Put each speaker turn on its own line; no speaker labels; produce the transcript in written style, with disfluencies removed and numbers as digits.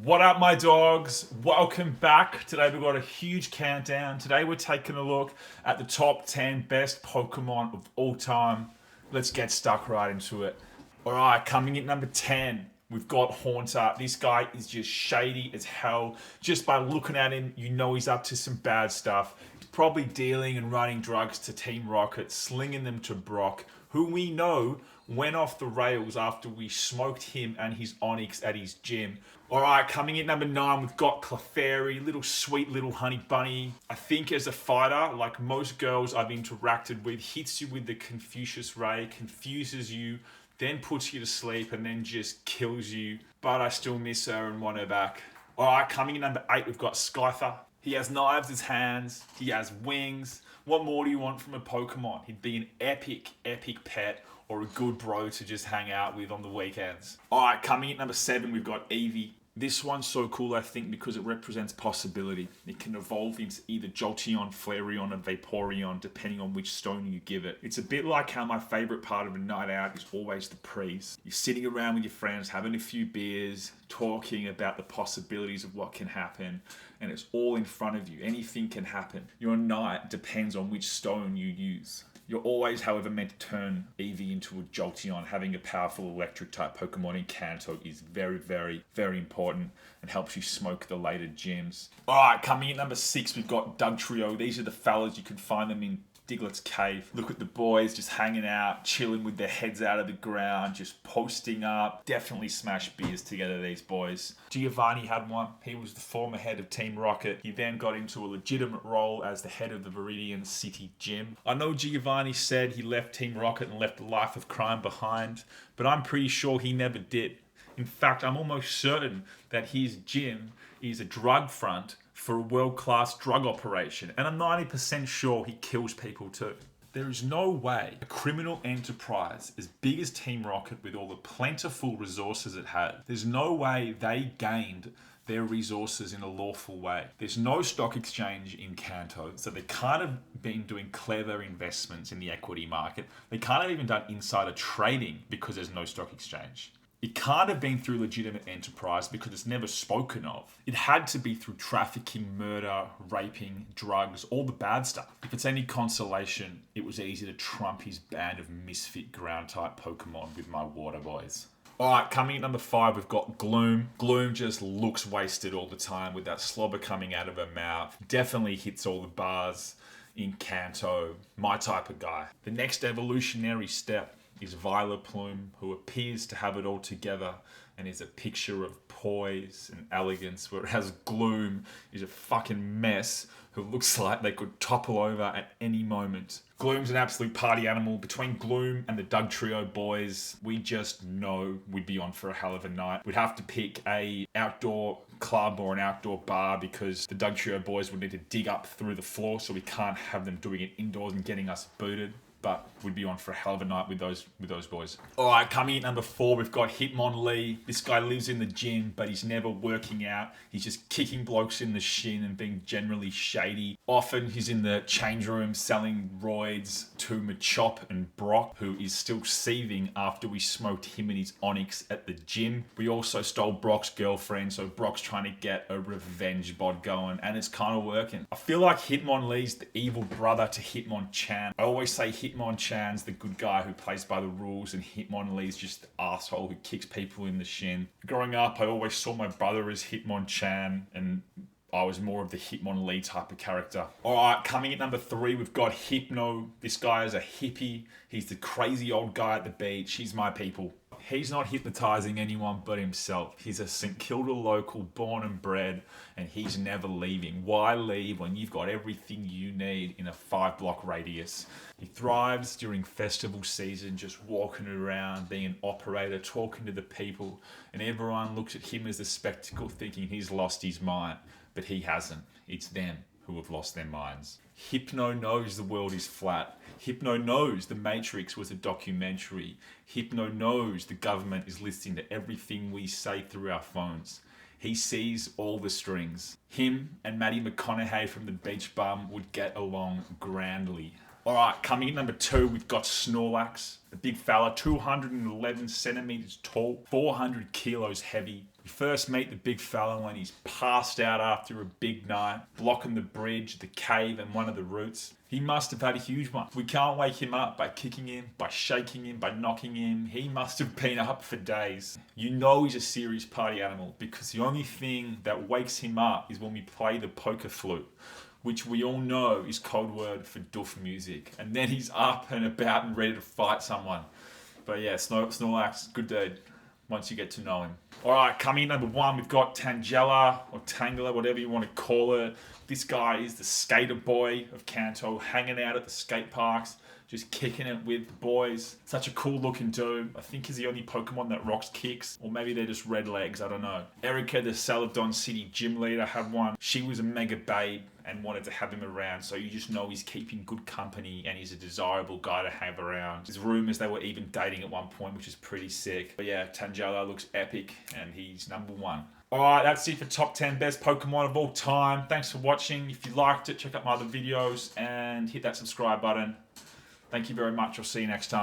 What up, my dogs? Welcome back. Today we've got a huge countdown. Today we're taking a look at the top 10 best Pokemon of all time. Let's get stuck right into it. Alright, coming in number 10, we've got Haunter. This guy is just shady as hell. Just by looking at him, you know he's up to some bad stuff. He's probably dealing and running drugs to Team Rocket, slinging them to Brock, who we know went off the rails after we smoked him and his Onix at his gym. Alright, coming in number 9, we've got Clefairy, little sweet little honey bunny. I think as a fighter, like most girls I've interacted with, hits you with the Confucius Ray, confuses you, then puts you to sleep, and then just kills you. But I still miss her and want her back. Alright, coming in number 8, we've got Scyther. He has knives as hands, he has wings. What more do you want from a Pokemon? He'd be an epic pet, or a good bro to just hang out with on the weekends. Alright, coming in number 7, we've got Eevee. This one's so cool, I think, because it represents possibility. It can evolve into either Jolteon, Flareon, or Vaporeon, depending on which stone you give it. It's a bit like how my favourite part of a night out is always the prees. You're sitting around with your friends, having a few beers, talking about the possibilities of what can happen, and it's all in front of you. Anything can happen. Your night depends on which stone you use. You're always, however, meant to turn Eevee into a Jolteon. Having a powerful electric type Pokemon in Kanto is very important and helps you smoke the later gyms. Alright, coming in number 6, we've got Dugtrio. These are the fellas. You can find them in Diglett's cave. Look at the boys just hanging out, chilling with their heads out of the ground, just posting up. Definitely smash beers together, these boys. Giovanni had one. He was the former head of Team Rocket. He then got into a legitimate role as the head of the Viridian City Gym. I know Giovanni said he left Team Rocket and left a life of crime behind, but I'm pretty sure he never did. In fact, I'm almost certain that his gym is a drug front for a world-class drug operation, and I'm 90% sure he kills people too. There is no way a criminal enterprise as big as Team Rocket, with all the plentiful resources it had, there's no way they gained their resources in a lawful way. There's no stock exchange in Kanto, so they can't have been doing clever investments in the equity market. They can't have even done insider trading because there's no stock exchange. It can't have been through legitimate enterprise because it's never spoken of. It had to be through trafficking, murder, raping, drugs, all the bad stuff. If it's any consolation, it was easy to trump his band of misfit ground-type Pokemon with my water boys. Alright, coming at number 5, we've got Gloom. Gloom just looks wasted all the time with that slobber coming out of her mouth. Definitely hits all the bars in Kanto. My type of guy. The next evolutionary step is Vileplume, who appears to have it all together and is a picture of poise and elegance, whereas Gloom is a fucking mess who looks like they could topple over at any moment. Gloom's an absolute party animal. Between Gloom and the Dugtrio boys, we just know we'd be on for a hell of a night. We'd have to pick a outdoor club or an outdoor bar because the Dugtrio boys would need to dig up through the floor, so we can't have them doing it indoors and getting us booted. But we'd be on for a hell of a night with those boys. Alright, coming in at number 4, we've got Hitmonlee. This guy lives in the gym, but he's never working out. He's just kicking blokes in the shin and being generally shady. Often he's in the change room selling roids to Machop and Brock, who is still seething after we smoked him and his Onix at the gym. We also stole Brock's girlfriend, so Brock's trying to get a revenge bod going, and it's kind of working. I feel like Hitmonlee's the evil brother to Hitmonchan. I always say Hitmonchan's the good guy who plays by the rules, and Hitmonlee's just the asshole who kicks people in the shin. Growing up, I always saw my brother as Hitmonchan, and I was more of the Hitmonlee type of character. Alright, coming at number 3, we've got Hypno. This guy is a hippie. He's the crazy old guy at the beach. He's my people. He's not hypnotizing anyone but himself. He's a St Kilda local, born and bred, and he's never leaving. Why leave when you've got everything you need in a 5-block radius? He thrives during festival season, just walking around, being an operator, talking to the people, and everyone looks at him as a spectacle, thinking he's lost his mind. But he hasn't. It's them who have lost their minds. Hypno knows the world is flat. Hypno knows the Matrix was a documentary. Hypno knows the government is listening to everything we say through our phones. He sees all the strings. Him and Matty McConaughey from The Beach Bum would get along grandly. Alright, coming in number 2, we've got Snorlax. The big fella, 211 centimeters tall, 400 kilos heavy. We first meet the big fella when he's passed out after a big night, blocking the bridge, the cave, and one of the roots. He must have had a huge one. We can't wake him up by kicking him, by shaking him, by knocking him. He must have been up for days. You know he's a serious party animal because the only thing that wakes him up is when we play the poker flute, which we all know is code word for doof music. And then he's up and about and ready to fight someone. But yeah, Snorlax, good dude once you get to know him. All right, coming in number 1, we've got Tangela or Tangela, whatever you want to call it. This guy is the skater boy of Kanto, hanging out at the skate parks, just kicking it with the boys. Such a cool looking dude. I think he's the only Pokemon that rocks kicks, or maybe they're just red legs, I don't know. Erica, the Celadon City gym leader, had one. She was a mega babe and wanted to have him around, so you just know he's keeping good company and he's a desirable guy to have around. There's rumours they were even dating at one point, which is pretty sick. But yeah, Tangela looks epic and he's number 1. Alright, that's it for top 10 best Pokemon of all time. Thanks for watching. If you liked it, check out my other videos and hit that subscribe button. Thank you very much. I'll see you next time.